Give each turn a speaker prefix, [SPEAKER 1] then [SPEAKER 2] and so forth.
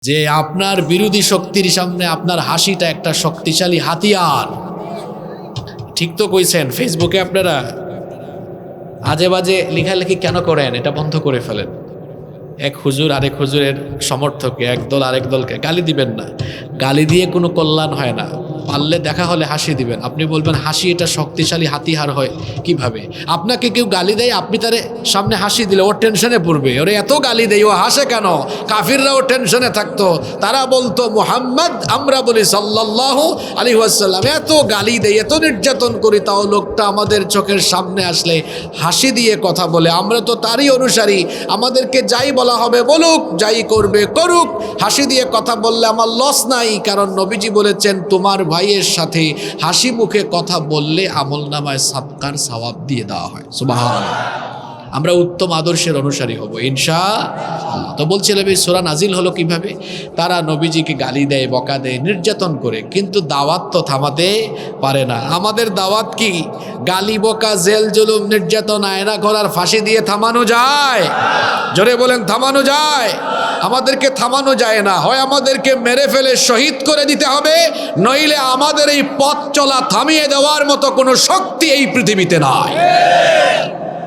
[SPEAKER 1] যে আপনার বিরোধী শক্তির সামনে আপনার হাসিটা একটা শক্তিশালী হাতিয়ার। ঠিক তো কইছেন। ফেসবুকে আপনারা আজে বাজে লেখালেখি কেন করেন? এটা বন্ধ করে ফেলেন। এক হুজুর আরেক হুজুরের সমর্থকে, একদল আরেক দলকে গালি দিবেন না। গালি দিয়ে কোনো কল্যাণ হয় না। পারলে দেখা হলে হাসি দিবেন। আপনি বলবেন হাসি এটা শক্তিশালী হাতিয়ার হয় কিভাবে? আপনাকে কেউ গালি দেয়, আপনি তার সামনে হাসি দিলে ও টেনশনে পড়বে, ওরে এত গালি দেয় ও হাসে কেন? কাফিররাও টেনশনে থাকতো, তারা বলতো মুহাম্মদ, আমরা বলি সাল্লাল্লাহু আলাইহি ওয়াসাল্লাম, এত গালি দেয়, এত নির্যাতন করি, তাও লোকটা আমাদের চোখের সামনে আসলে হাসি দিয়ে কথা বলে। আমরা তো তারই অনুসারী, আমাদেরকে যাই বলা হবে বলুক, যাই করবে করুক, হাসি দিয়ে কথা বললে আমার লস নাই। কারণ নবীজি বলেছেন তোমার ভাইয়ের সাথে হাসি মুখে কথা বললে আমলনামায় সাদকার সওয়াব দিয়ে দেওয়া হয়। সুবহানাল্লাহ। আমরা উত্তম আদর্শের অনুসারী হব ইনশাআল্লাহ। তো বলছিলাম এই সূরা নাজিল হলো কিভাবে? তারা নবীজিকে গালি দেয়, বকা দেয়, নির্যাতন করে, কিন্তু দাওয়াত তো থামাতে পারে না। আমাদের দাওয়াত কি গালি, বকা, জেল, জুলুম, নির্যাতন, আয়না ঘোরার ফাঁসি দিয়ে থামানো যায়? জোরে বলেন, থামানো যায়? আমাদেরকে থামানো যায় না। হয় আমাদেরকে মেরে ফেলে শহীদ করে দিতে হবে, নইলে আমাদের এই পথ চলা থামিয়ে দেওয়ার মতো কোনো শক্তি এই পৃথিবীতে নাই।